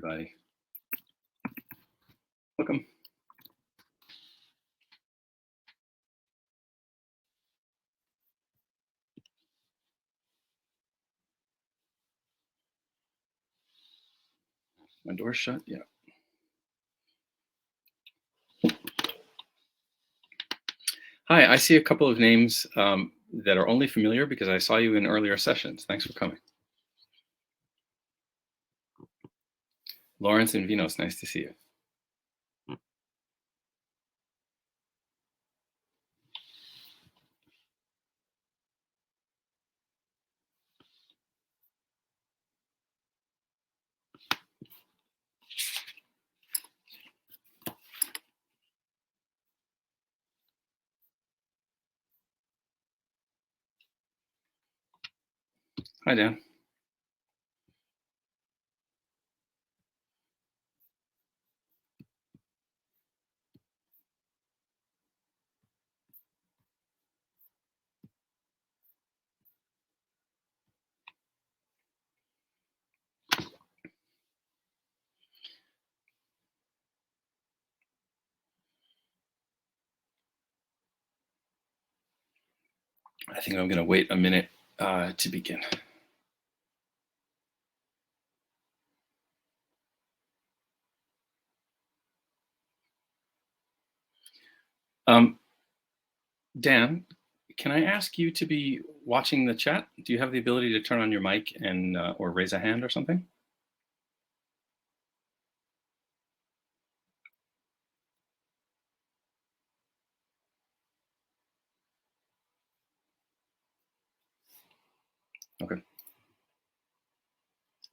everybody. Welcome. My door's shut? Yeah. Hi, I see a couple of names that are only familiar because I saw you in earlier sessions. Thanks for coming. Lawrence and Vinos, nice to see you. Hi, Dan. I think I'm going to wait a minute to begin. Dan, can I ask you to be watching the chat? Do you have the ability to turn on your mic and or raise a hand or something? Okay.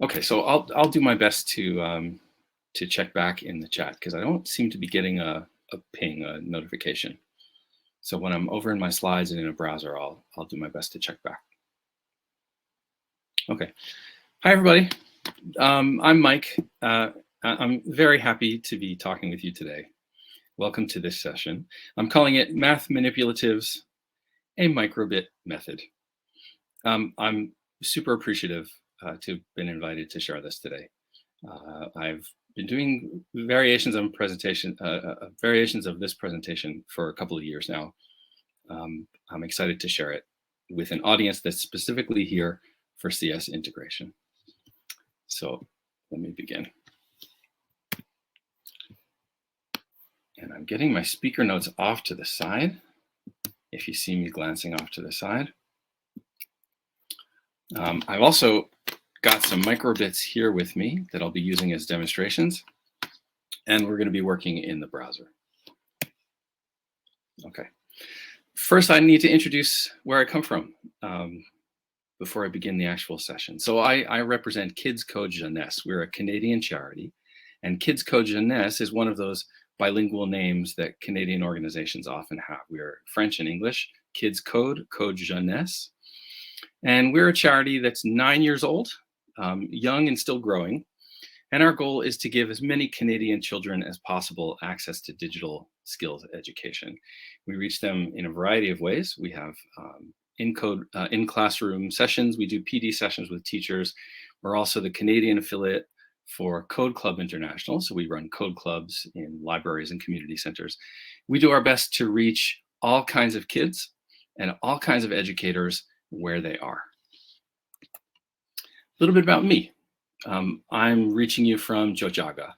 Okay, so I'll do my best to check back in the chat because I don't seem to be getting a ping, a notification. So when I'm over in my slides and in a browser, I'll do my best to check back. Okay. Hi, everybody. I'm Mike. I'm very happy to be talking with you today. Welcome to this session. I'm calling it Math Manipulatives, a Microbit Method. I'm super appreciative to have been invited to share this today. I've been doing variations of this presentation for a couple of years now. I'm excited to share it with an audience that's specifically here for CS integration. So let me begin. And I'm getting my speaker notes off to the side. If you see me glancing off to the side. I've also got some microbits here with me that I'll be using as demonstrations. And we're going to be working in the browser. Okay. First, I need to introduce where I come from before I begin the actual session. So I represent Kids Code Jeunesse. We're a Canadian charity. And Kids Code Jeunesse is one of those bilingual names that Canadian organizations often have. We're French and English, Kids Code, Code Jeunesse. And we're a charity that's 9 years old, young and still growing. And our goal is to give as many Canadian children as possible access to digital skills education. We reach them in a variety of ways. We have in-classroom sessions. We do PD sessions with teachers. We're also the Canadian affiliate for Code Club International. So we run code clubs in libraries and community centers. We do our best to reach all kinds of kids and all kinds of educators where they are. A little bit about me. I'm reaching you from Jojaga,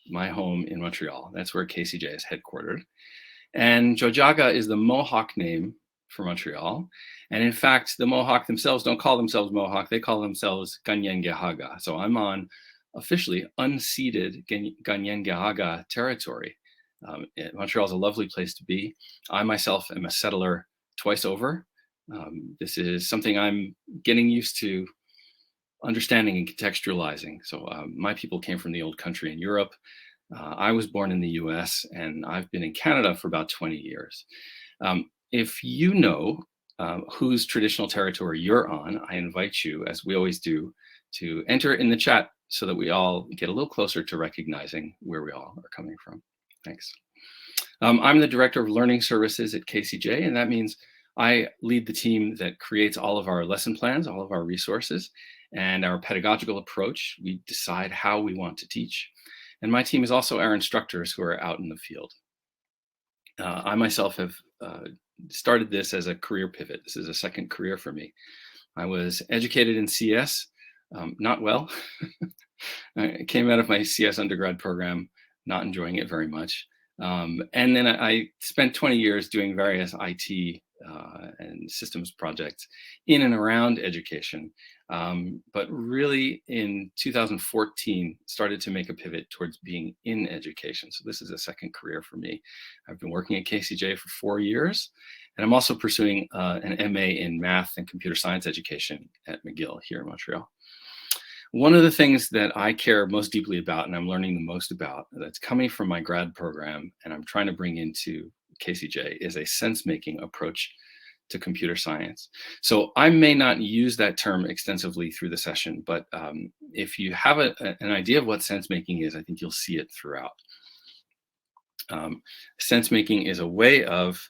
my home in Montreal. That's where KCJ is headquartered. And Jojaga is the Mohawk name for Montreal. And in fact, the Mohawk themselves don't call themselves Mohawk, they call themselves Kanien'kehá:ka. So I'm on officially unceded Kanien'kehá:ka territory. Montreal is a lovely place to be. I myself am a settler twice over. This is something I'm getting used to understanding and contextualizing. So my people came from the old country in Europe. I was born in the US and I've been in Canada for about 20 years. If you know whose traditional territory you're on, I invite you, as we always do, to enter in the chat so that we all get a little closer to recognizing where we all are coming from. Thanks. I'm the Director of Learning Services at KCJ, and that means I lead the team that creates all of our lesson plans, all of our resources, and our pedagogical approach. We decide how we want to teach. And my team is also our instructors who are out in the field. I myself have started this as a career pivot. This is a second career for me. I was educated in CS, not well. I came out of my CS undergrad program not enjoying it very much. And then I spent 20 years doing various IT and systems projects in and around education. But really in 2014, started to make a pivot towards being in education. So this is a second career for me. I've been working at KCJ for 4 years, and I'm also pursuing an MA in math and computer science education at McGill here in Montreal. One of the things that I care most deeply about and I'm learning the most about that's coming from my grad program and I'm trying to bring into KCJ is a sense-making approach to computer science. So I may not use that term extensively through the session, but if you have an idea of what sense-making is, I think you'll see it throughout. Sense-making is a way of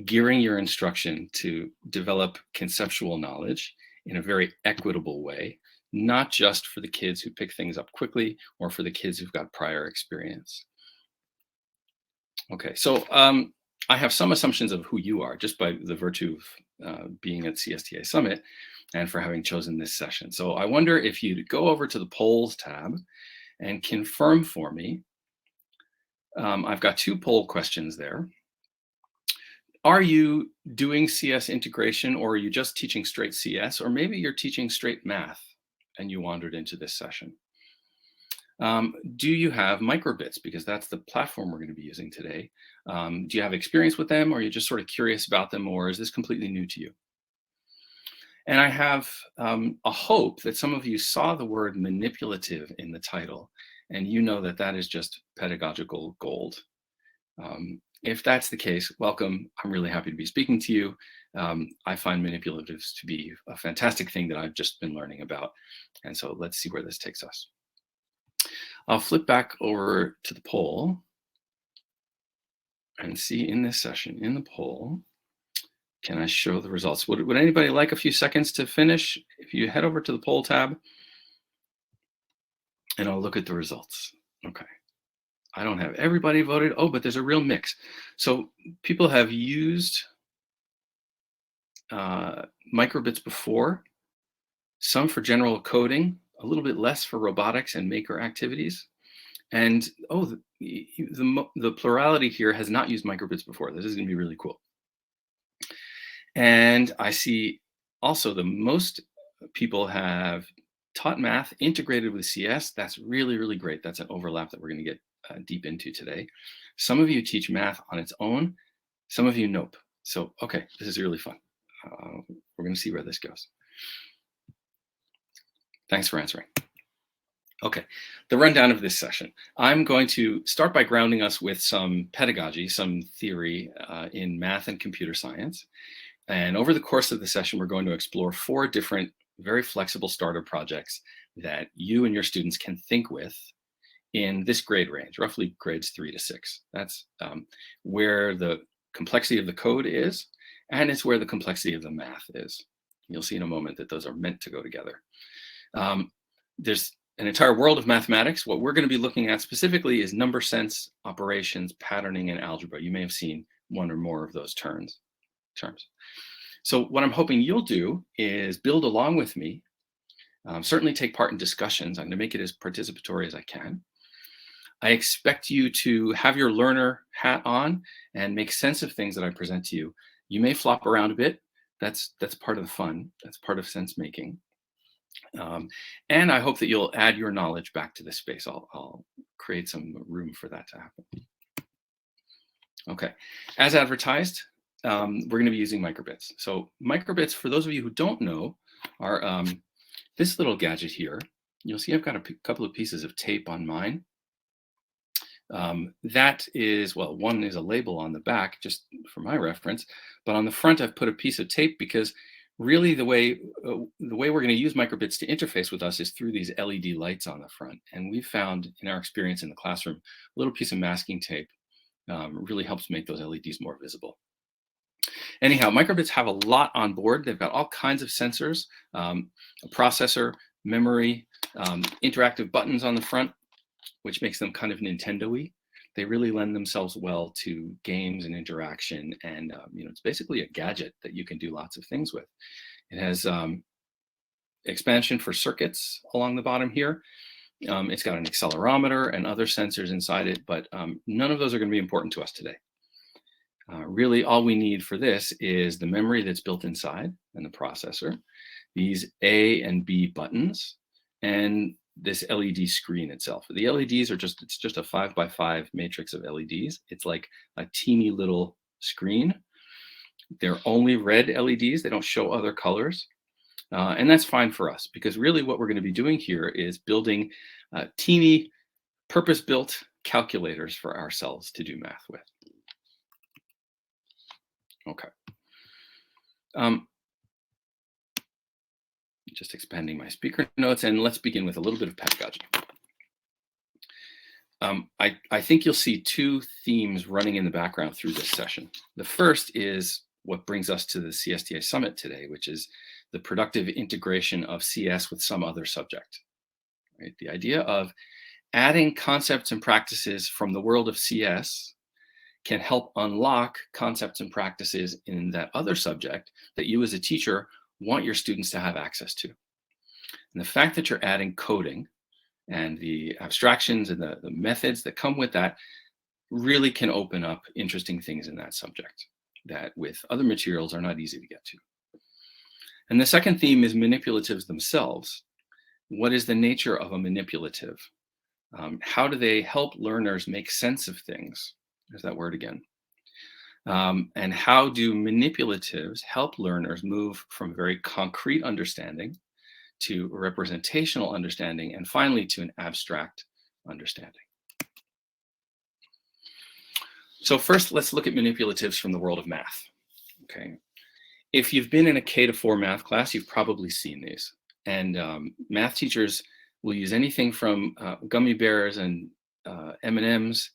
gearing your instruction to develop conceptual knowledge in a very equitable way, not just for the kids who pick things up quickly or for the kids who've got prior experience. Okay, so I have some assumptions of who you are just by the virtue of being at CSTA Summit and for having chosen this session. So I wonder if you'd go over to the polls tab and confirm for me. I've got 2 poll questions there. Are you doing CS integration, or are you just teaching straight CS, or maybe you're teaching straight math and you wandered into this session? Do you have microbits? Because that's the platform we're going to be using today. Do you have experience with them, or are you just sort of curious about them, or is this completely new to you? And I have a hope that some of you saw the word manipulative in the title, and you know that that is just pedagogical gold. If that's the case, welcome. I'm really happy to be speaking to you. I find manipulatives to be a fantastic thing that I've just been learning about. And so let's see where this takes us. I'll flip back over to the poll and see in this session, in the poll, can I show the results? Would anybody like a few seconds to finish? If you head over to the poll tab, and I'll look at the results. Okay. I don't have everybody voted. Oh, but there's a real mix. So people have used microbits before, some for general coding, a little bit less for robotics and maker activities. And oh, the plurality here has not used microbits before. This is going to be really cool. And I see also the most people have taught math integrated with CS. That's really, really great. That's an overlap that we're going to get deep into today. Some of you teach math on its own. Some of you nope. So, okay, this is really fun. We're going to see where this goes. Thanks for answering. Okay, the rundown of this session. I'm going to start by grounding us with some pedagogy, some theory in math and computer science. And over the course of the session, we're going to explore 4 different, very flexible starter projects that you and your students can think with in this grade range, roughly grades 3 to 6. That's where the complexity of the code is, and it's where the complexity of the math is. You'll see in a moment that those are meant to go together. There's an entire world of mathematics. What we're going to be looking at specifically is number sense, operations, patterning, and algebra. You may have seen one or more of those terms. So what I'm hoping you'll do is build along with me, certainly take part in discussions. I'm going to make it as participatory as I can. I expect you to have your learner hat on and make sense of things that I present to you. You may flop around a bit. That's part of the fun. That's part of sense making. And I hope that you'll add your knowledge back to this space. I'll create some room for that to happen. Okay, as advertised, we're going to be using microbits. So microbits, for those of you who don't know, are this little gadget here. You'll see I've got a couple of pieces of tape on mine. That is, well, one is a label on the back, just for my reference, but on the front I've put a piece of tape because really the way we're going to use microbits to interface with us is through these LED lights on the front. And we've found in our experience in the classroom, a little piece of masking tape really helps make those LEDs more visible. Anyhow, microbits have a lot on board. They've got all kinds of sensors, a processor, memory, interactive buttons on the front, which makes them kind of Nintendo-y. They really lend themselves well to games and interaction. And it's basically a gadget that you can do lots of things with. It has expansion for circuits along the bottom here. It's got an accelerometer and other sensors inside it, but none of those are going to be important to us today. Really, all we need for this is the memory that's built inside and the processor, these A and B buttons, and this LED screen itself. The LEDs are it's just a 5x5 matrix of LEDs. It's like a teeny little screen. They're only red LEDs. They don't show other colors. And that's fine for us, because really what we're going to be doing here is building teeny purpose-built calculators for ourselves to do math with. Okay. Just expanding my speaker notes, and let's begin with a little bit of pedagogy. I think you'll see two themes running in the background through this session. The first is what brings us to the CSTA Summit today, which is the productive integration of CS with some other subject. Right? The idea of adding concepts and practices from the world of CS can help unlock concepts and practices in that other subject that you as a teacher want your students to have access to. And the fact that you're adding coding and the abstractions and the methods that come with that really can open up interesting things in that subject that with other materials are not easy to get to. And the second theme is manipulatives themselves. What is the nature of a manipulative? How do they help learners make sense of things? There's that word again. And how do manipulatives help learners move from very concrete understanding to representational understanding, and finally to an abstract understanding? So first, let's look at manipulatives from the world of math. Okay. If you've been in a K-4 math class, you've probably seen these. And math teachers will use anything from gummy bears and M&Ms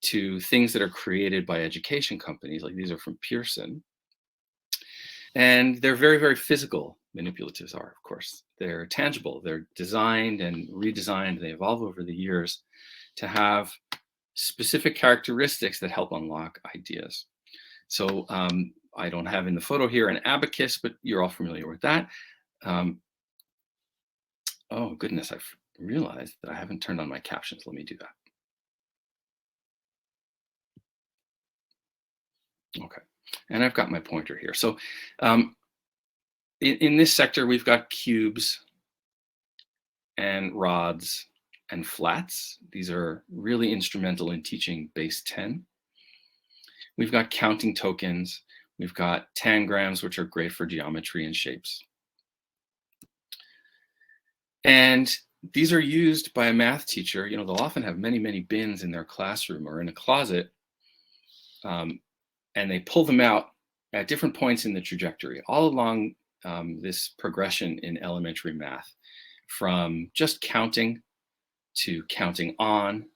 to things that are created by education companies, like these are from Pearson. And they're very, very physical, manipulatives are, of course. They're tangible, they're designed and redesigned, they evolve over the years to have specific characteristics that help unlock ideas. So I don't have in the photo here an abacus, but you're all familiar with that. Oh goodness, I've realized that I haven't turned on my captions. Let me do that. Okay, and I've got my pointer here. So in this sector, we've got cubes and rods and flats. These are really instrumental in teaching base 10. We've got counting tokens. We've got tangrams, which are great for geometry and shapes. And these are used by a math teacher. You know, they'll often have many, many bins in their classroom or in a closet. And they pull them out at different points in the trajectory, all along this progression in elementary math, from just counting to counting on,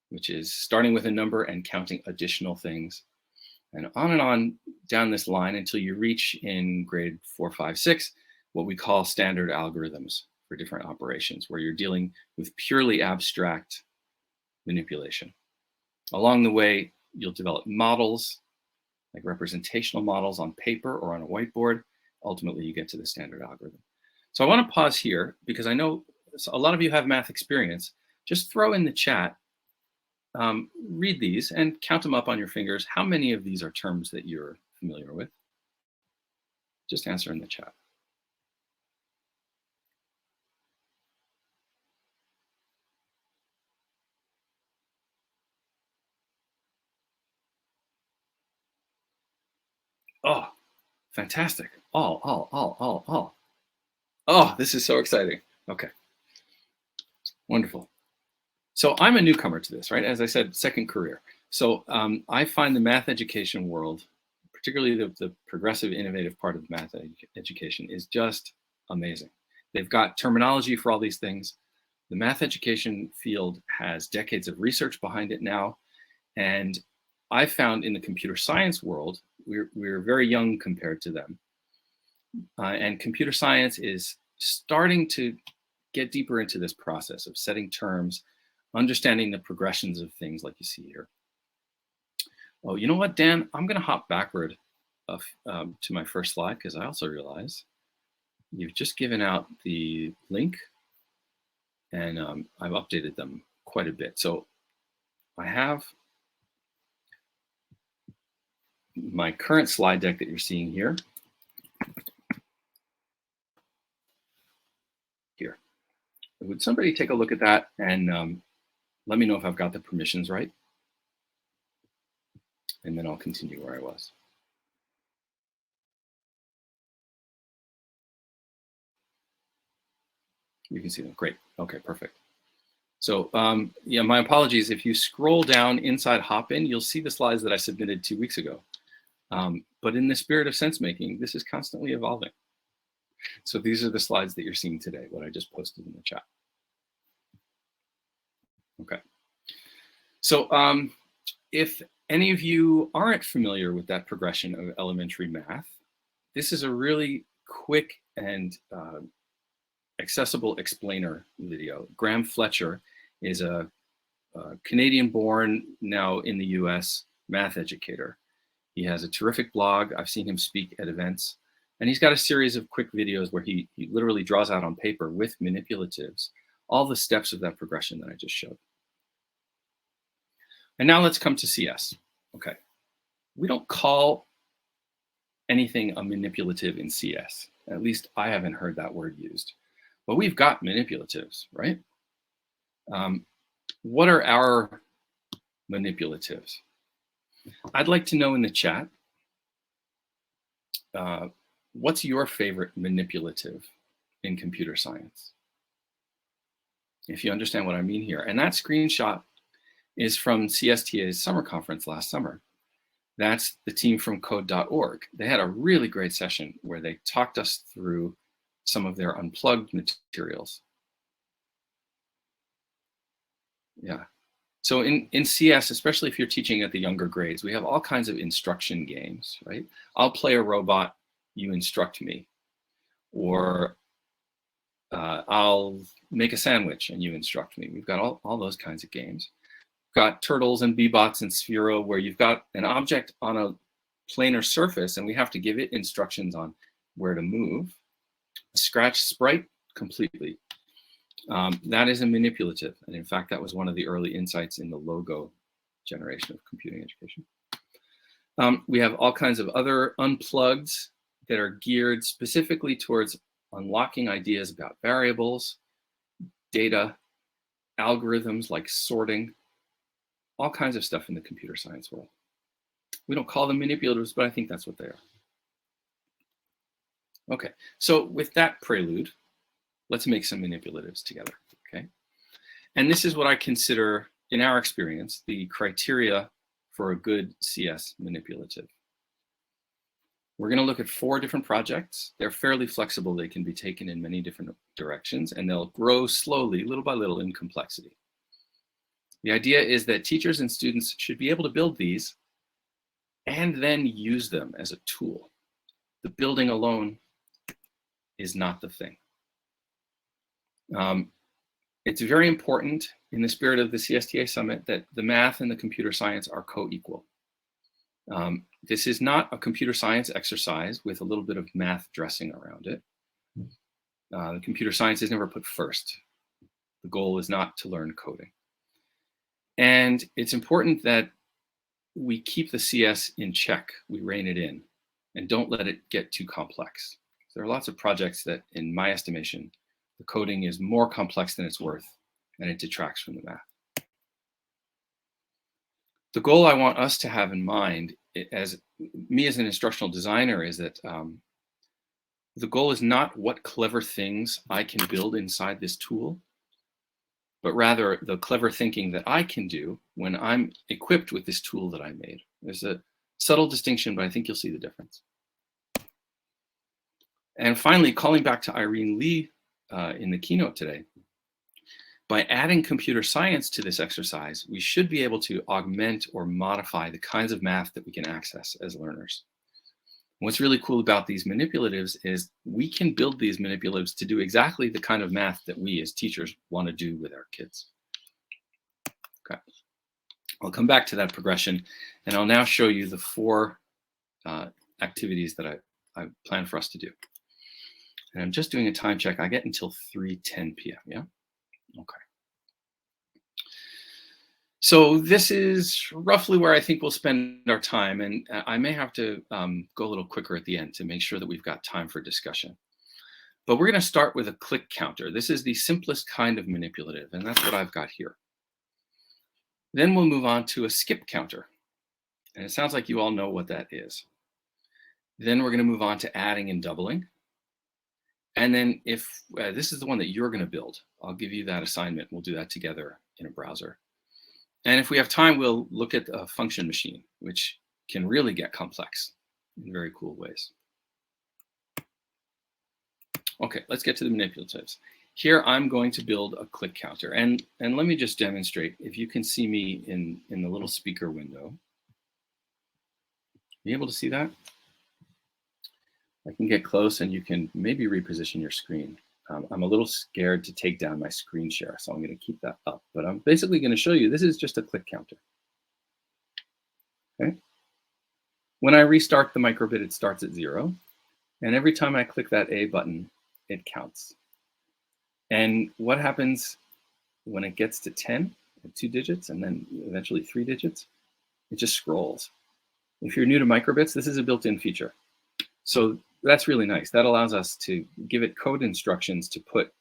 which is starting with a number and counting additional things, and on down this line until you reach in grade 4, 5, 6, what we call standard algorithms for different operations, where you're dealing with purely abstract manipulation. Along the way, you'll develop models, like representational models on paper or on a whiteboard. Ultimately, you get to the standard algorithm. So I want to pause here because I know a lot of you have math experience. Just throw in the chat, read these and count them up on your fingers. How many of these are terms that you're familiar with? Just answer in the chat. Oh, fantastic. All. Oh, this is so exciting. Okay. Wonderful. So I'm a newcomer to this, right? As I said, second career. So I find the math education world, particularly the progressive, innovative part of math education, is just amazing. They've got terminology for all these things. The math education field has decades of research behind it now. And I found in the computer science world, we're very young compared to them. And computer science is starting to get deeper into this process of setting terms, understanding the progressions of things like you see here. Oh, you know what, Dan? I'm going to hop backward to my first slide because I also realize you've just given out the link and I've updated them quite a bit. So I have my current slide deck that you're seeing here. Would somebody take a look at that and let me know if I've got the permissions right? And then I'll continue where I was. You can see them. Great. Okay, perfect. So yeah, my apologies. If you scroll down inside Hopin, you'll see the slides that I submitted 2 weeks ago. But in the spirit of sense making, this is constantly evolving. So these are the slides that you're seeing today, what I just posted in the chat. Okay. So if any of you aren't familiar with that progression of elementary math, this is a really quick and accessible explainer video. Graham Fletcher is a Canadian-born, now in the US, math educator. He has a terrific blog. I've seen him speak at events. And he's got a series of quick videos where he literally draws out on paper with manipulatives all the steps of that progression that I just showed. And now let's come to CS. Okay. We don't call anything a manipulative in CS. At least I haven't heard that word used. But we've got manipulatives, right? What are our manipulatives? I'd like to know in the chat, what's your favorite manipulative in computer science? If you understand what I mean here. And that screenshot is from CSTA's summer conference last summer. That's the team from code.org. They had a really great session where they talked us through some of their unplugged materials. Yeah. So in CS, especially if you're teaching at the younger grades, we have all kinds of instruction games, right? I'll play a robot, you instruct me. Or I'll make a sandwich and you instruct me. We've got all those kinds of games. We've got Turtles and Bebots and Sphero, where you've got an object on a planar surface and we have to give it instructions on where to move. A scratch sprite completely. That is a manipulative. And in fact, that was one of the early insights in the logo generation of computing education. We have all kinds of other unpluggeds that are geared specifically towards unlocking ideas about variables, data, algorithms like sorting, all kinds of stuff in the computer science world. We don't call them manipulatives, but I think that's what they are. Okay, so with that prelude, let's make some manipulatives together, okay? And this is what I consider, in our experience, the criteria for a good CS manipulative. We're gonna look at 4 different projects. They're fairly flexible. They can be taken in many different directions, and they'll grow slowly, little by little, in complexity. The idea is that teachers and students should be able to build these and then use them as a tool. The building alone is not the thing. It's very important in the spirit of the CSTA Summit that the math and the computer science are co-equal. This is not a computer science exercise with a little bit of math dressing around it. The computer science is never put first. The goal is not to learn coding. And it's important that we keep the CS in check, we rein it in, and don't let it get too complex. There are lots of projects that, in my estimation, the coding is more complex than it's worth, and it detracts from the math. The goal I want us to have in mind, as an instructional designer, is that the goal is not what clever things I can build inside this tool, but rather the clever thinking that I can do when I'm equipped with this tool that I made. There's a subtle distinction, but I think you'll see the difference. And finally, calling back to Irene Lee in the keynote today, by adding computer science to this exercise, we should be able to augment or modify the kinds of math that we can access as learners. What's really cool about these manipulatives is we can build these manipulatives to do exactly the kind of math that we as teachers want to do with our kids. Okay, I'll come back to that progression, and I'll now show you the 4 activities that I plan for us to do. And I'm just doing a time check. I get until 3:10 p.m. Yeah. Okay. So this is roughly where I think we'll spend our time, and I may have to go a little quicker at the end to make sure that we've got time for discussion. But we're going to start with a click counter. This is the simplest kind of manipulative, and that's what I've got here. Then we'll move on to a skip counter, and it sounds like you all know what that is. Then we're going to move on to adding and doubling. And then if this is the one that you're going to build, I'll give you that assignment. We'll do that together in a browser. And if we have time, we'll look at a function machine, which can really get complex in very cool ways. Okay, let's get to the manipulatives. Here, I'm going to build a click counter. And let me just demonstrate. If you can see me in the little speaker window. Are you able to see that? I can get close and you can maybe reposition your screen. I'm a little scared to take down my screen share, so I'm going to keep that up. But I'm basically going to show you, this is just a click counter. Okay. When I restart the microbit, it starts at 0. And every time I click that A button, it counts. And what happens when it gets to 10, 2 digits, and then eventually 3 digits? It just scrolls. If you're new to microbits, this is a built-in feature. So that's really nice. That allows us to give it code instructions to put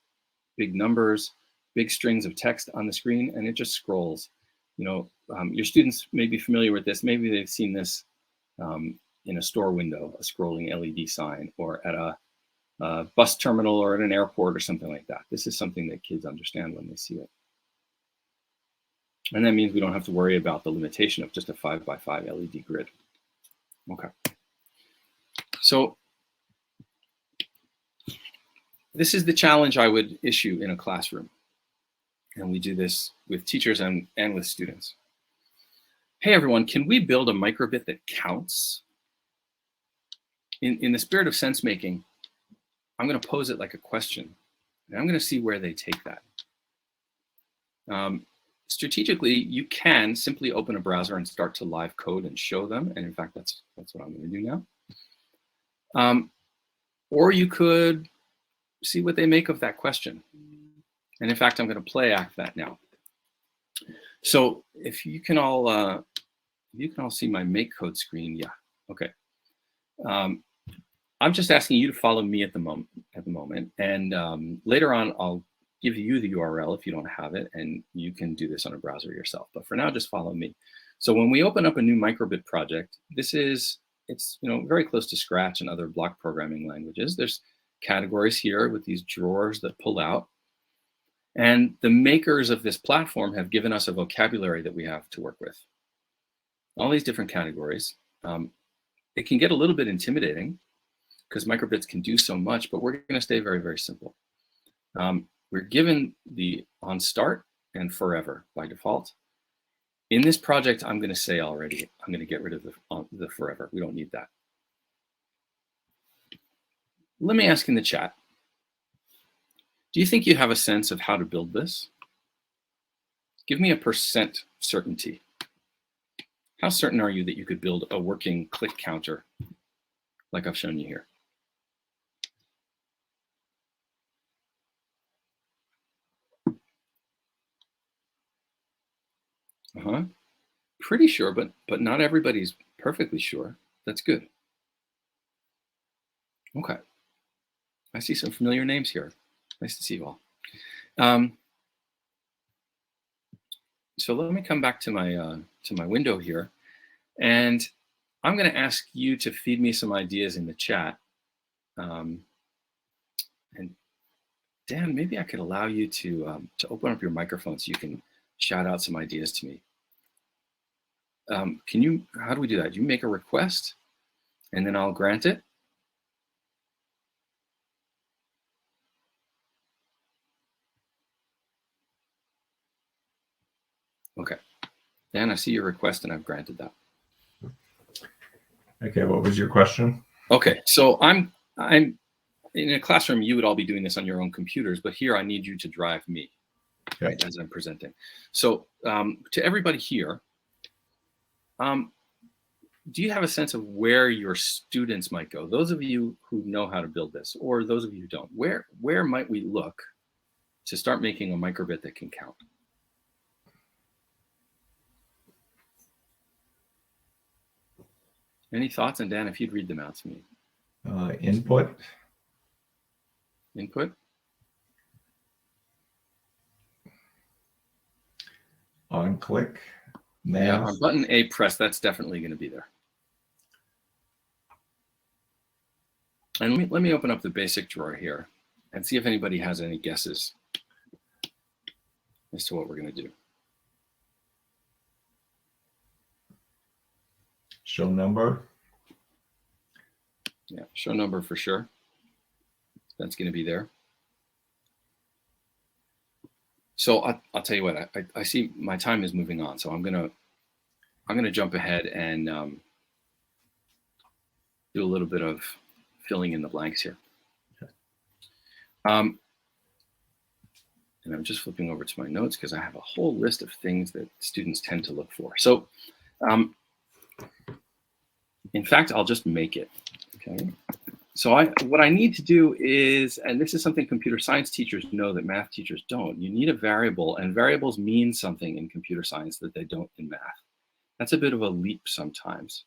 big numbers, big strings of text on the screen, and it just scrolls. You know, your students may be familiar with this. Maybe they've seen this in a store window, a scrolling LED sign, or at a bus terminal or at an airport or something like that. This is something that kids understand when they see it. And that means we don't have to worry about the limitation of just a 5x5 LED grid. Okay. So this is the challenge I would issue in a classroom. And we do this with teachers and with students. Hey, everyone, can we build a microbit that counts? In the spirit of sense making, I'm going to pose it like a question. And I'm going to see where they take that. Strategically, you can simply open a browser and start to live code and show them. And in fact, that's what I'm going to do now. Or you could see what they make of that question. And in fact, I'm going to play act that now. So if you can all see my make code screen, yeah, okay. I'm just asking you to follow me at the moment, and later on I'll give you the URL if you don't have it, and you can do this on a browser yourself. But for now, just follow me. So when we open up a new microbit project, it's very close to Scratch and other block programming languages. There's categories here with these drawers that pull out. And the makers of this platform have given us a vocabulary that we have to work with. All these different categories. It can get a little bit intimidating because microbits can do so much, but we're going to stay very, very simple. We're given the on start and forever by default. In this project, I'm going to say already, I'm going to get rid of the forever. We don't need that. Let me ask in the chat, do you think you have a sense of how to build this? Give me a % certainty. How certain are you that you could build a working click counter like I've shown you here? Pretty sure, but not everybody's perfectly sure. That's good. Okay. I see some familiar names here. Nice to see you all. So let me come back to my window here, and I'm going to ask you to feed me some ideas in the chat. And Dan, maybe I could allow you to open up your microphone so you can shout out some ideas to me. How do we do that? Do you make a request and then I'll grant it? Okay. Dan, I see your request and I've granted that. Okay, what was your question? Okay, so I'm in a classroom. You would all be doing this on your own computers, but here I need you to drive me, right, as I'm presenting. So to everybody here, do you have a sense of where your students might go? Those of you who know how to build this, or those of you who don't, where might we look to start making a microbit that can count? Any thoughts? And Dan, if you'd read them out to me. Input. Input. On click. Math. Yeah, on button A press, that's definitely going to be there. And let me open up the basic drawer here and see if anybody has any guesses as to what we're going to do. Show number. Yeah, show number for sure. That's going to be there. So I'll tell you what, I see my time is moving on, so I'm gonna jump ahead and do a little bit of filling in the blanks here. And I'm just flipping over to my notes because I have a whole list of things that students tend to look for. So in fact, I'll just make it, okay? So what I need to do is, and this is something computer science teachers know that math teachers don't, you need a variable, and variables mean something in computer science that they don't in math. That's a bit of a leap sometimes.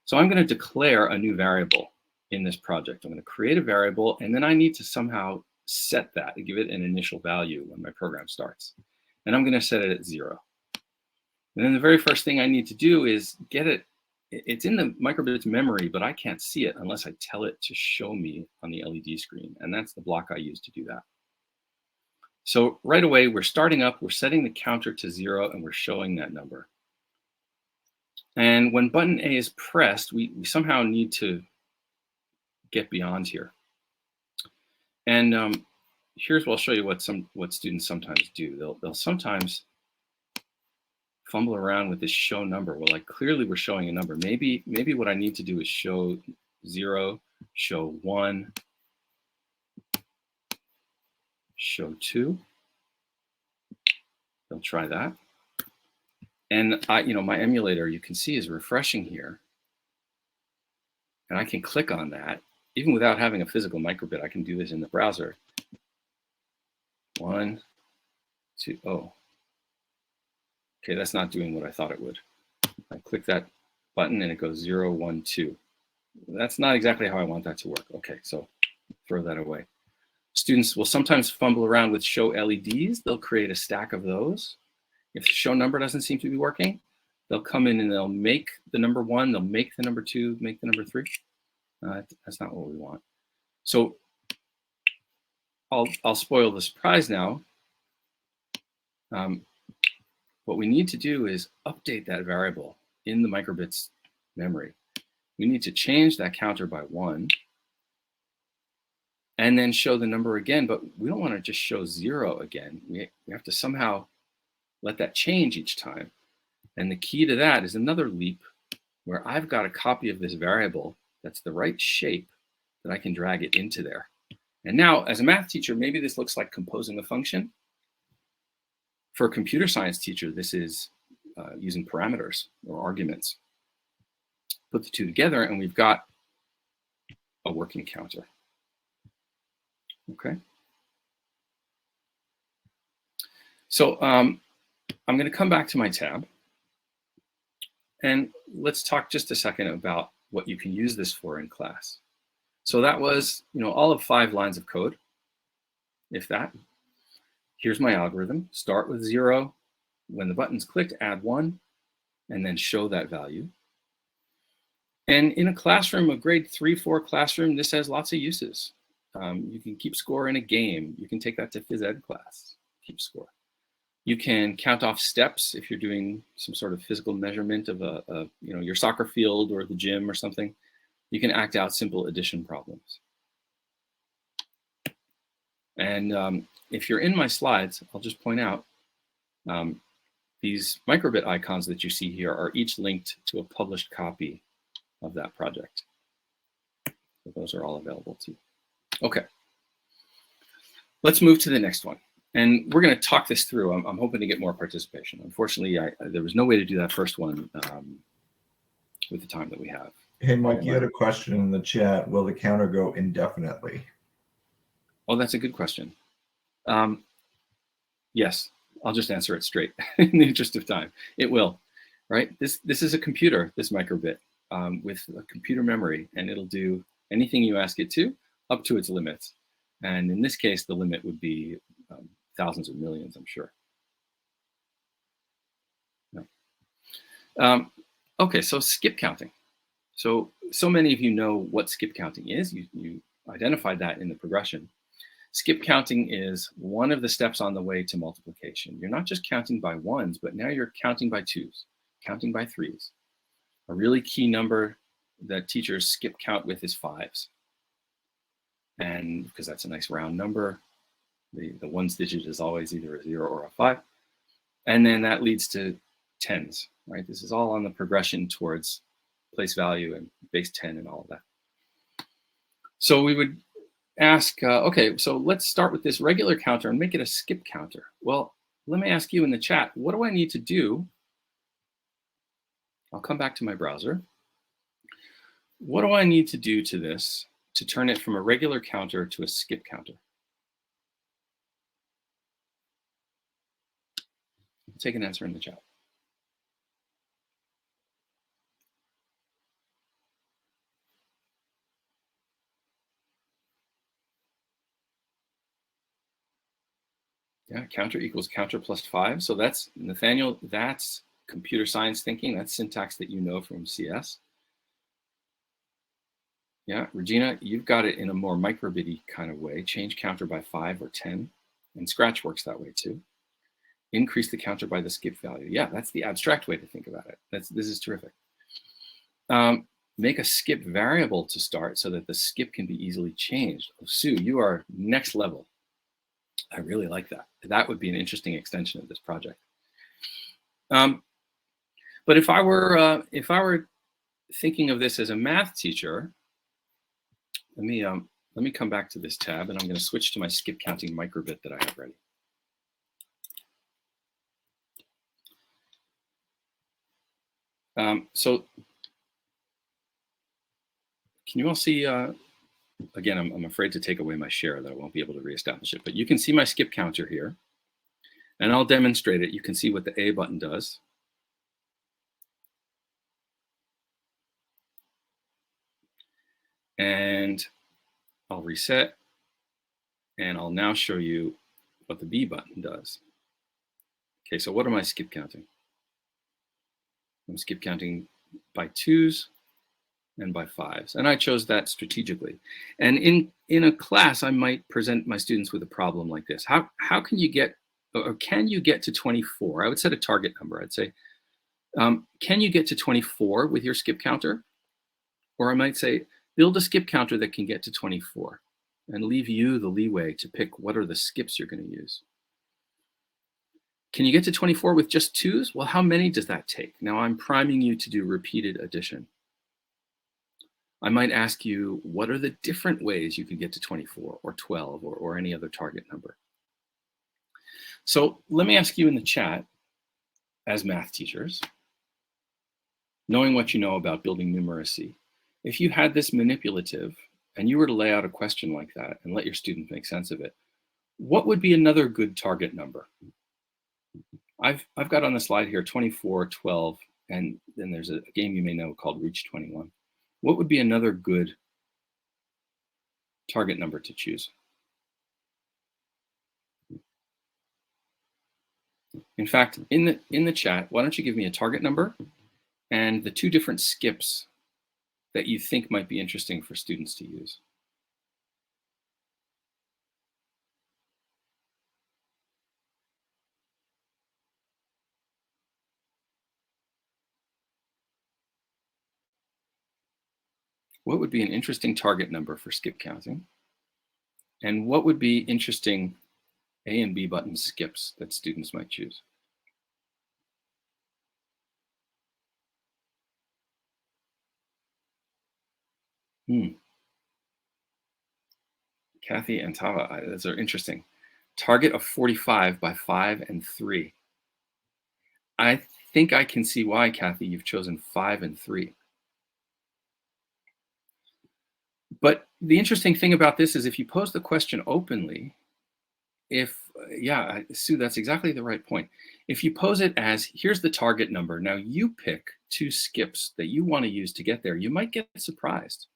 So I'm going to declare a new variable in this project. I'm going to create a variable, and then I need to somehow set that and give it an initial value when my program starts. And I'm going to set it at 0. And then the very first thing I need to do is get it. It's in the microbit's memory, but I can't see it unless I tell it to show me on the LED screen. And that's the block I use to do that. So right away, we're starting up, we're setting the counter to 0, and we're showing that number. And when button A is pressed, we somehow need to get beyond here. And here's what I'll show you what students sometimes do. They'll sometimes fumble around with this show number. Well, like clearly we're showing a number. Maybe what I need to do is show 0, show 1, show 2. They'll try that. And my emulator, you can see, is refreshing here. And I can click on that. Even without having a physical microbit, I can do this in the browser. 1, 2, oh. Okay, that's not doing what I thought it would. I click that button and it goes 0, 1, 2. That's not exactly how I want that to work. Okay, so throw that away. Students will sometimes fumble around with show LEDs. They'll create a stack of those. If the show number doesn't seem to be working, they'll come in and they'll make the number 1, they'll make the number 2, make the number 3. That's not what we want. So I'll spoil the surprise now. What we need to do is update that variable in the microbit's memory. We need to change that counter by 1 and then show the number again, but we don't want to just show 0 again. We have to somehow let that change each time. And the key to that is another leap where I've got a copy of this variable that's the right shape that I can drag it into there. And now, as a math teacher, maybe this looks like composing a function. For a computer science teacher, this is using parameters or arguments. Put the two together and we've got a working counter. Okay. So I'm going to come back to my tab. And let's talk just a second about what you can use this for in class. So that was, all of 5 lines of code, if that. Here's my algorithm. Start with 0. When the button's clicked, add 1, and then show that value. And in a classroom, a grade 3-4 classroom, this has lots of uses. You can keep score in a game. You can take that to phys ed class, keep score. You can count off steps if you're doing some sort of physical measurement of your soccer field or the gym or something. You can act out simple addition problems. And if you're in my slides, I'll just point out these microbit icons that you see here are each linked to a published copy of that project. So those are all available too. Okay. Let's move to the next one. And we're going to talk this through. I'm hoping to get more participation. Unfortunately, there was no way to do that first one with the time that we have. Hey, Mike, you had a question in the chat. Will the counter go indefinitely? Oh, that's a good question. Yes, I'll just answer it straight in the interest of time. It will, right? This is a computer, this microbit, with a computer memory, and it'll do anything you ask it to up to its limits. And in this case, the limit would be thousands of millions, I'm sure. No. Okay, so skip counting. So many of you know what skip counting is. You identified that in the progression. Skip counting is one of the steps on the way to multiplication. You're not just counting by ones, but now you're counting by twos, counting by threes. A really key number that teachers skip count with is fives. And because that's a nice round number, the ones digit is always either a 0 or a 5. And then that leads to tens, right? This is all on the progression towards place value and base 10 and all of that. So we would ask, okay, so let's start with this regular counter and make it a skip counter. Well, let me ask you in the chat, what do I need to do? I'll come back to my browser. What do I need to do to this to turn it from a regular counter to a skip counter? Take an answer in the chat. Yeah, counter equals counter plus 5. So that's, Nathaniel, that's computer science thinking. That's syntax that you know from CS. Yeah, Regina, you've got it in a more microbitty kind of way. Change counter by 5 or 10. And Scratch works that way too. Increase the counter by the skip value. Yeah, that's the abstract way to think about it. This is terrific. Make a skip variable to start so that the skip can be easily changed. Oh, Sue, you are next level. I really like that. That would be an interesting extension of this project. But if I were thinking of this as a math teacher, let me come back to this tab, and I'm going to switch to my skip counting microbit that I have ready. So can you all see? Again, I'm afraid to take away my share that I won't be able to reestablish it, but you can see my skip counter here, and I'll demonstrate it. You can see what the A button does. And I'll reset, and I'll now show you what the B button does. Okay, so what am I skip counting? I'm skip counting by twos and by fives, and I chose that strategically. And in a class, I might present my students with a problem like this. How can you get, or can you get to 24? I would set a target number. I'd say, can you get to 24 with your skip counter? Or I might say, build a skip counter that can get to 24 and leave you the leeway to pick what are the skips you're going to use. Can you get to 24 with just twos? Well, how many does that take? Now I'm priming you to do repeated addition. I might ask you, what are the different ways you could get to 24 or 12 or any other target number? So let me ask you in the chat, as math teachers, knowing what you know about building numeracy, if you had this manipulative and you were to lay out a question like that and let your student make sense of it, what would be another good target number? I've got on the slide here 24, 12, and then there's a game you may know called Reach 21. What would be another good target number to choose? In fact, in the chat, why don't you give me a target number and the two different skips that you think might be interesting for students to use? What would be an interesting target number for skip counting? And what would be interesting A and B button skips that students might choose? Kathy and Tava, those are interesting. Target of 45 by 5 and 3. I think I can see why, Kathy, you've chosen 5 and 3. But the interesting thing about this is if you pose the question openly, Sue, that's exactly the right point. If you pose it as, here's the target number, now you pick 2 skips that you want to use to get there, you might get surprised.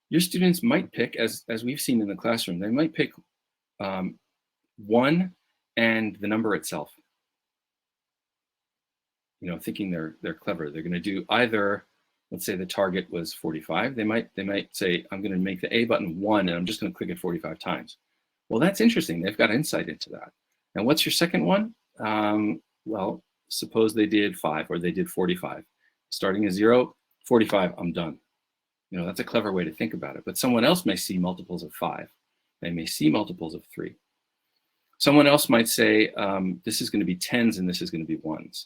Your students might pick, as we've seen in the classroom, they might pick 1 and the number itself. Thinking they're clever. They're going to do either, let's say the target was 45. They might say, I'm going to make the A button 1 and I'm just going to click it 45 times. Well, that's interesting. They've got insight into that. And what's your second one? Well, suppose they did 5 or they did 45. Starting at 0, 45, I'm done. That's a clever way to think about it. But someone else may see multiples of 5. They may see multiples of 3. Someone else might say, this is going to be 10s and this is going to be 1s.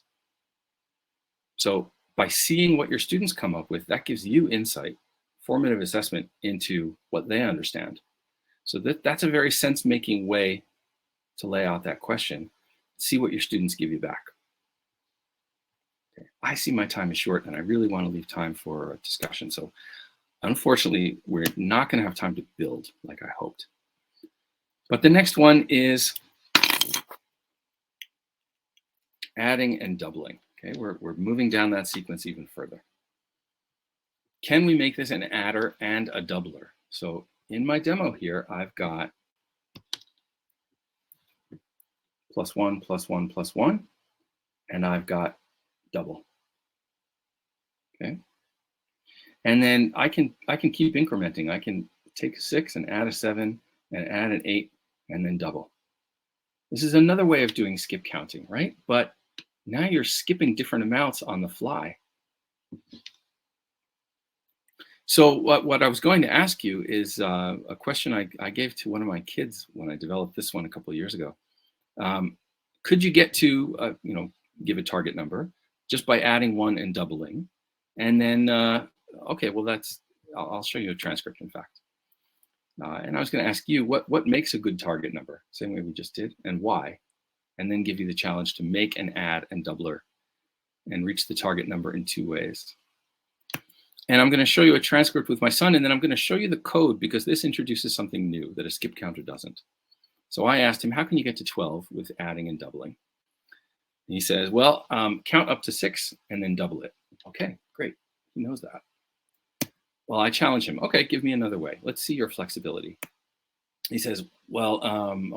So by seeing what your students come up with, that gives you insight, formative assessment into what they understand. So that's a very sense-making way to lay out that question. See what your students give you back. Okay. I see my time is short and I really want to leave time for a discussion. So unfortunately, we're not going to have time to build like I hoped. But the next one is adding and doubling. Okay, we're moving down that sequence even further. Can we make this an adder and a doubler? So in my demo here, I've got +1, +1, +1, and I've got double. Okay, and then I can keep incrementing. I can take a 6 and add a 7 and add an 8 and then double. This is another way of doing skip counting, right? But now you're skipping different amounts on the fly. So what I was going to ask you is a question I gave to one of my kids when I developed this one a couple of years ago. Could you get to, give a target number just by adding 1 and doubling? And then, okay, well, I'll show you a transcript, in fact. And I was going to ask you, what makes a good target number? Same way we just did, and why? And then give you the challenge to make an add and doubler and reach the target number in 2 ways. And I'm going to show you a transcript with my son, and then I'm going to show you the code because this introduces something new that a skip counter doesn't. So I asked him, how can you get to 12 with adding and doubling? And he says, well, count up to 6 and then double it. Okay, great. He knows that. Well, I challenge him. Okay, give me another way. Let's see your flexibility. He says, well,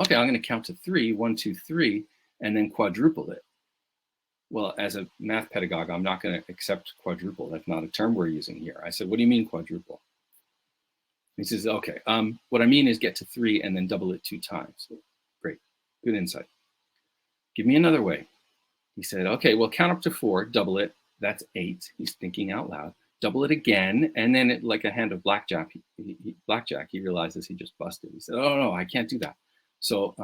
okay, I'm going to count to 3, 1, 2, 3, and then quadruple it. Well, as a math pedagogue, I'm not going to accept quadruple. That's not a term we're using here. I said, what do you mean quadruple? He says, okay, what I mean is get to 3 and then double it 2 times. Great, good insight. Give me another way. He said, okay, well, count up to 4, double it. That's 8. He's thinking out loud. Double it again, and then like a hand of blackjack, he realizes he just busted. He said, oh, no, I can't do that. So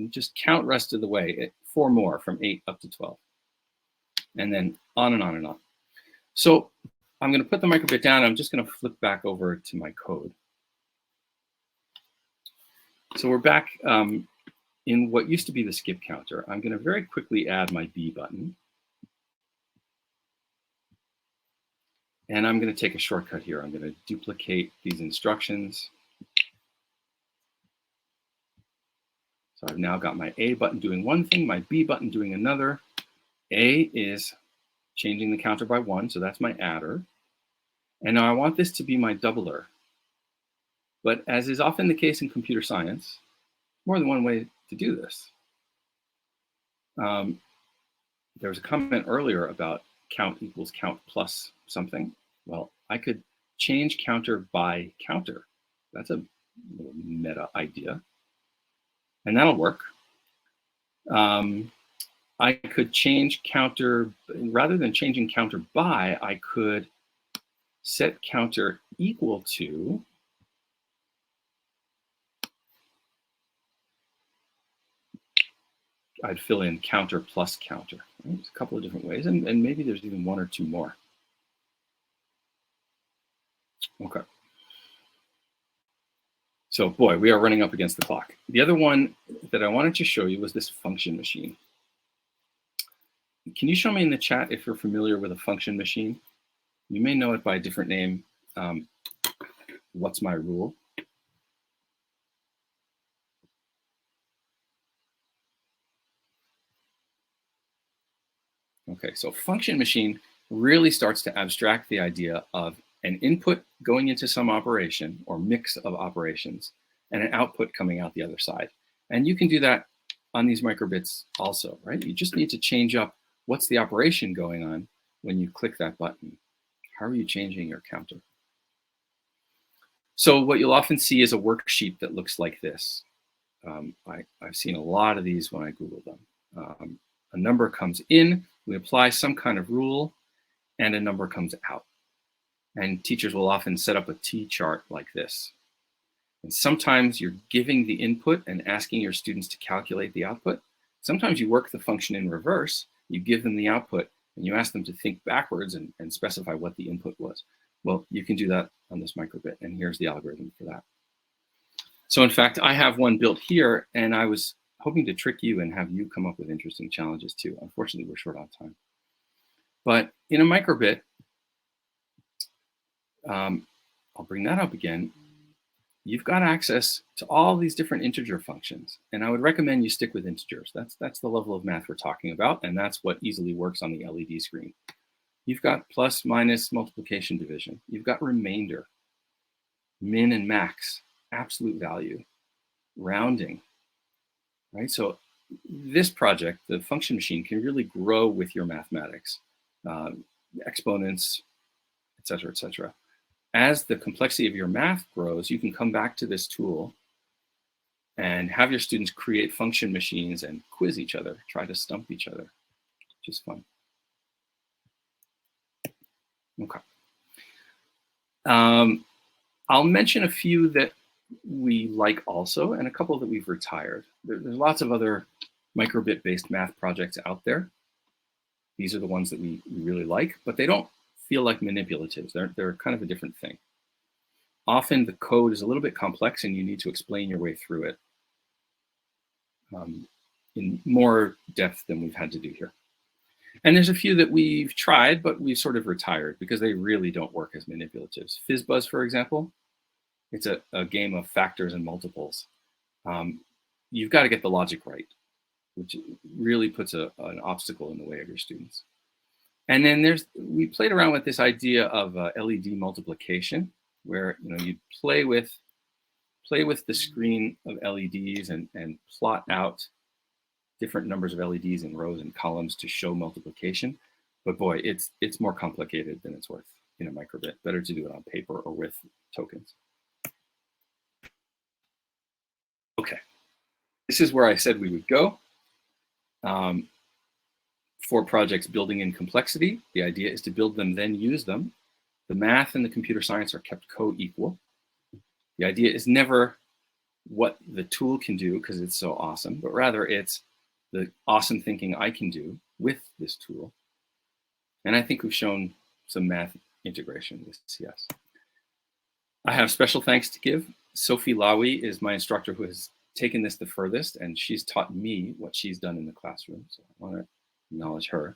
just count rest of the way, 4 more from 8 up to 12. And then on and on and on. So I'm going to put the microbit down. I'm just going to flip back over to my code. So we're back in what used to be the skip counter. I'm going to very quickly add my B button. And I'm going to take a shortcut here. I'm going to duplicate these instructions. So I've now got my A button doing one thing, my B button doing another. A is changing the counter by 1, so that's my adder. And now I want this to be my doubler. But as is often the case in computer science, more than one way to do this. There was a comment earlier about count equals count plus something. Well, I could change counter by counter. That's a little meta idea. And that'll work. I could change counter, rather than changing counter by, I could set counter equal to I'd fill in counter plus counter. Right? There's a couple of different ways, and maybe there's even 1 or 2 more. Okay. So boy, we are running up against the clock. The other one that I wanted to show you was this function machine. Can you show me in the chat if you're familiar with a function machine? You may know it by a different name. What's my rule? Okay, so function machine really starts to abstract the idea of an input going into some operation or mix of operations and an output coming out the other side. And you can do that on these microbits also, right? You just need to change up what's the operation going on when you click that button. How are you changing your counter? So what you'll often see is a worksheet that looks like this. I've seen a lot of these when I Google them. A number comes in, we apply some kind of rule, and a number comes out. And teachers will often set up a T-chart like this. And sometimes you're giving the input and asking your students to calculate the output. Sometimes you work the function in reverse. You give them the output and you ask them to think backwards and specify what the input was. Well, you can do that on this microbit, and here's the algorithm for that. So in fact, I have one built here, and I was hoping to trick you and have you come up with interesting challenges too. Unfortunately, we're short on time. But in a microbit, I'll bring that up again. You've got access to all these different integer functions, and I would recommend you stick with integers. That's the level of math we're talking about, and that's what easily works on the LED screen. You've got plus, minus, multiplication, division. You've got remainder, min and max, absolute value, rounding, right? So this project, the function machine, can really grow with your mathematics, exponents, et cetera, et cetera. As the complexity of your math grows, you can come back to this tool and have your students create function machines and quiz each other, try to stump each other, which is fun. Okay. I'll mention a few that we like also, and a couple that we've retired. There's lots of other microbit-based math projects out there. These are the ones that we really like, but they don't feel like manipulatives. They're kind of a different thing. Often the code is a little bit complex and you need to explain your way through it in more depth than we've had to do here. And there's a few that we've tried, but we've sort of retired because they really don't work as manipulatives. FizzBuzz, for example, it's a game of factors and multiples. You've got to get the logic right, which really puts an obstacle in the way of your students. And then we played around with this idea of LED multiplication, where you play with the screen of LEDs and plot out different numbers of LEDs in rows and columns to show multiplication. But boy, it's more complicated than it's worth in a microbit. Better to do it on paper or with tokens. Okay, this is where I said we would go. For projects building in complexity, the idea is to build them, then use them. The math and the computer science are kept co-equal. The idea is never what the tool can do because it's so awesome, but rather it's the awesome thinking I can do with this tool. And I think we've shown some math integration with CS. I have special thanks to give. Sophie Lawi is my instructor who has taken this the furthest, and she's taught me what she's done in the classroom. So I want to acknowledge her.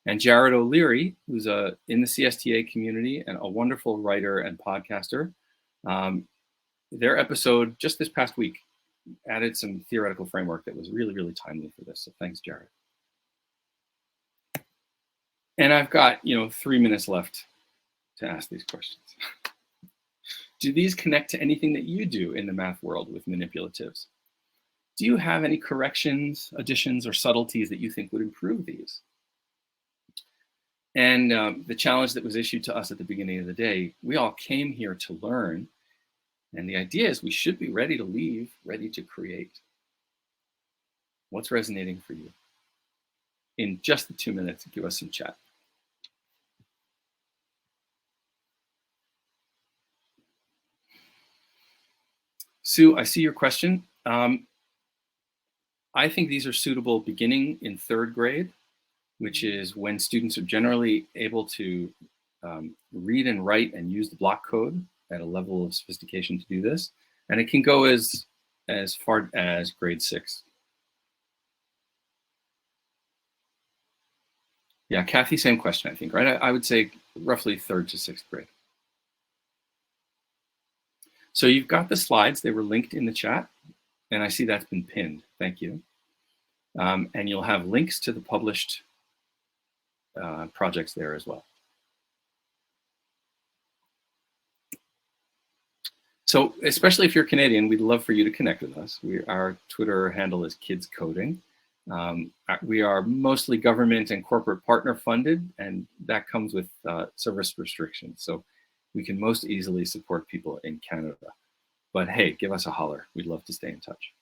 And Jared O'Leary, who's in the CSTA community and a wonderful writer and podcaster. Their episode just this past week added some theoretical framework that was really, really timely for this. So thanks, Jared. And I've got 3 minutes left to ask these questions. Do these connect to anything that you do in the math world with manipulatives? Do you have any corrections, additions, or subtleties that you think would improve these? And the challenge that was issued to us at the beginning of the day, we all came here to learn. And the idea is we should be ready to leave, ready to create. What's resonating for you? In just the 2 minutes, give us some chat. Sue, I see your question. I think these are suitable beginning in 3rd grade, which is when students are generally able to read and write and use the block code at a level of sophistication to do this. And it can go as far as grade 6. Yeah, Kathy, same question, I think, right? I would say roughly 3rd to 6th grade. So you've got the slides. They were linked in the chat, and I see that's been pinned. Thank you. And you'll have links to the published projects there as well. So especially if you're Canadian, we'd love for you to connect with us. Our Twitter handle is Kids Coding. We are mostly government and corporate partner funded, and that comes with service restrictions. So we can most easily support people in Canada. But hey, give us a holler. We'd love to stay in touch.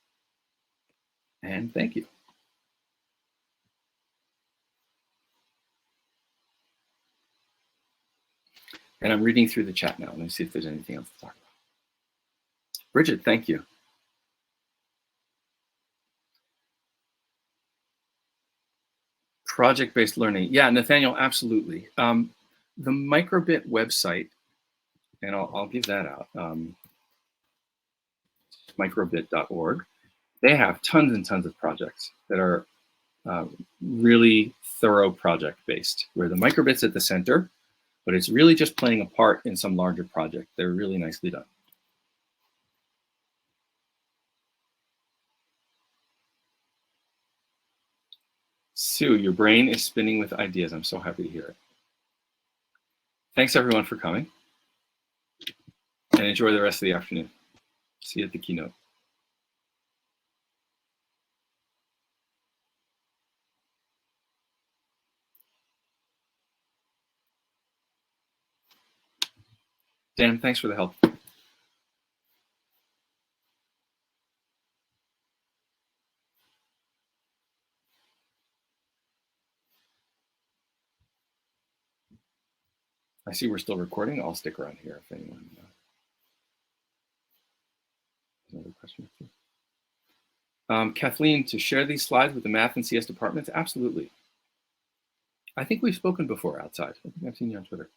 And thank you. And I'm reading through the chat now. Let me see if there's anything else to talk about. Bridget, thank you. Project-based learning. Yeah, Nathaniel, absolutely. The Microbit website, and I'll give that out, microbit.org. They have tons and tons of projects that are really thorough project-based, where the microbit's at the center, but it's really just playing a part in some larger project. They're really nicely done. Sue, your brain is spinning with ideas. I'm so happy to hear it. Thanks everyone for coming, and enjoy the rest of the afternoon. See you at the keynote. Dan, thanks for the help. I see we're still recording. I'll stick around here if anyone has another question. Kathleen, to share these slides with the math and CS departments? Absolutely. I think we've spoken before outside. I think I've seen you on Twitter.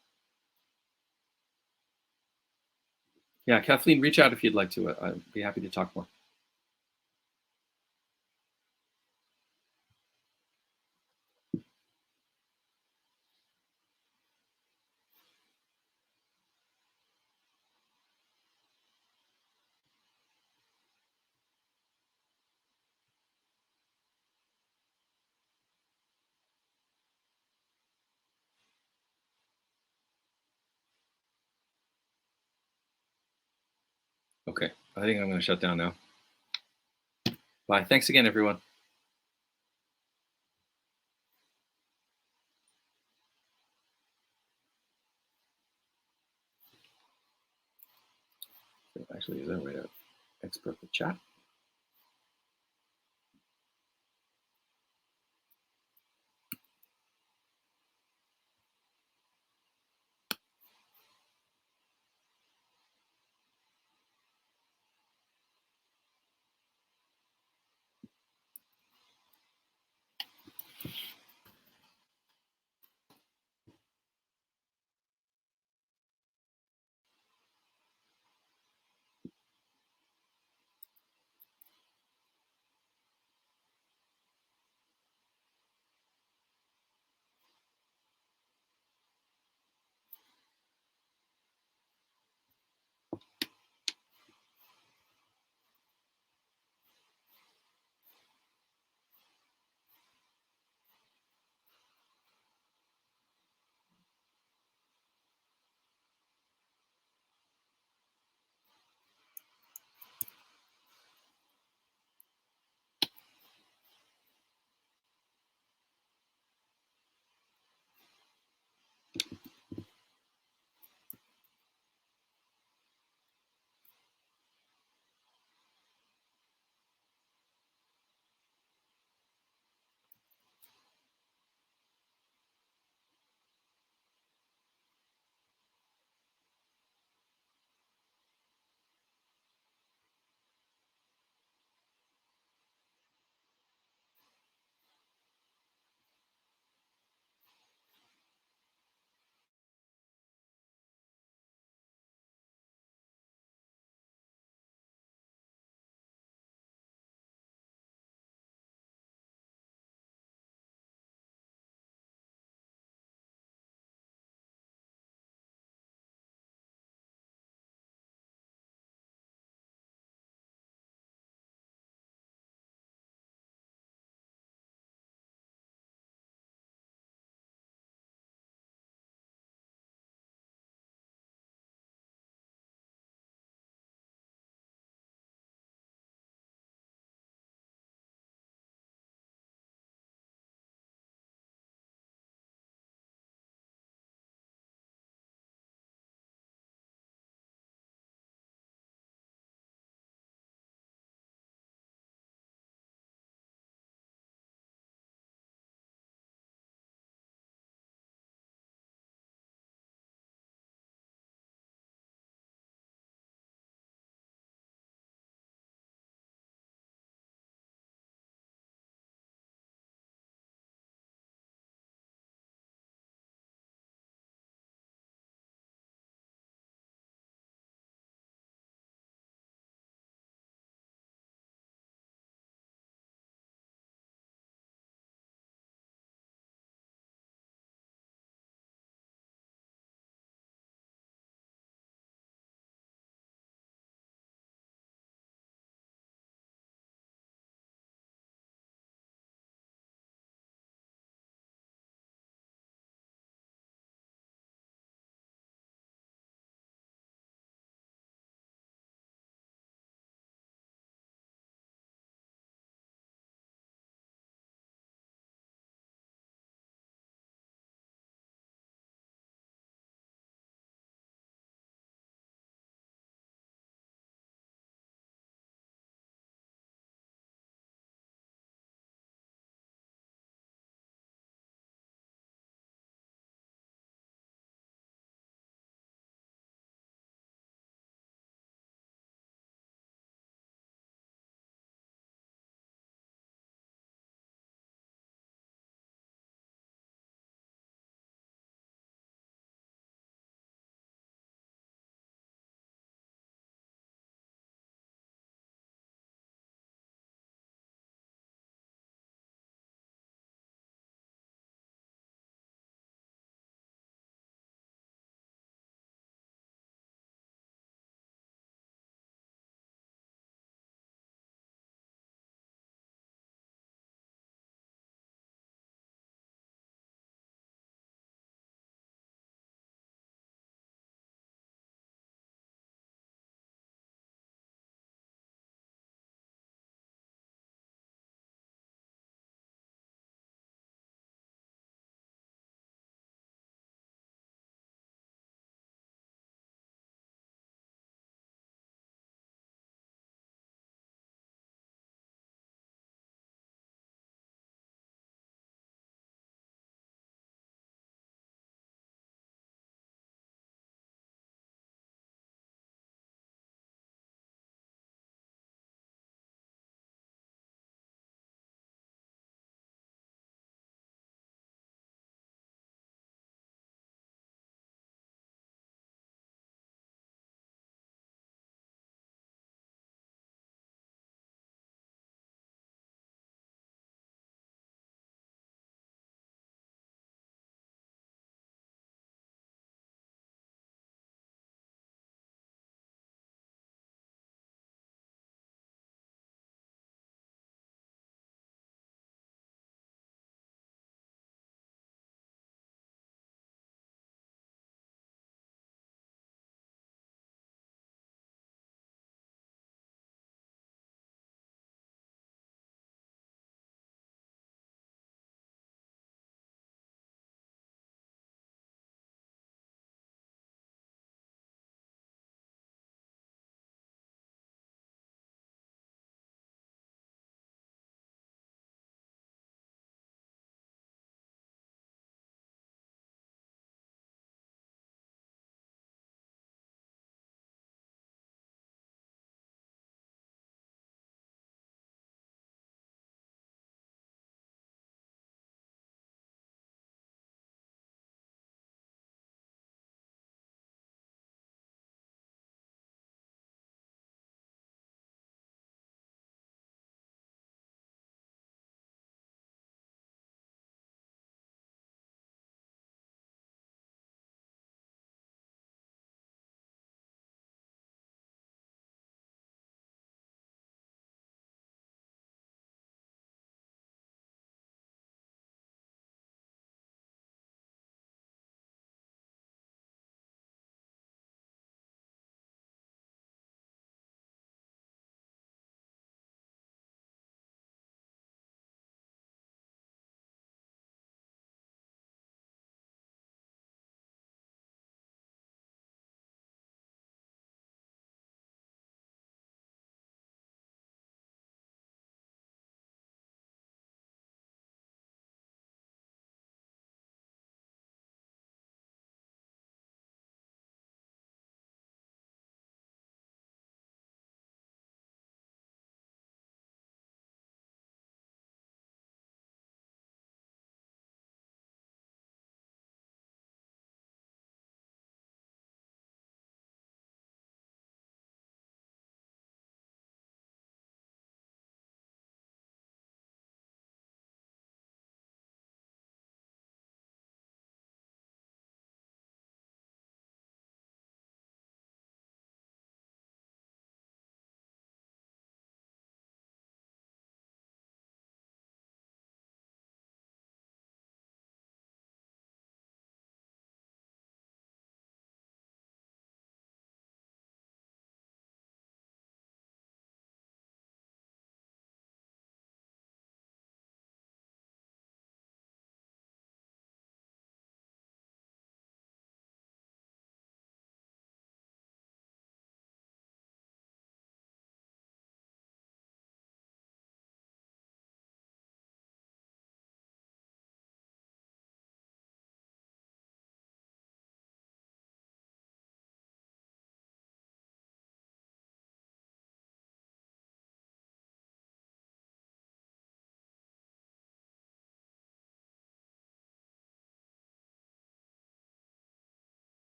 Yeah, Kathleen, reach out if you'd like to. I'd be happy to talk more. Okay, I think I'm going to shut down now. Bye. Thanks again, everyone. Actually, is there a way to export the chat?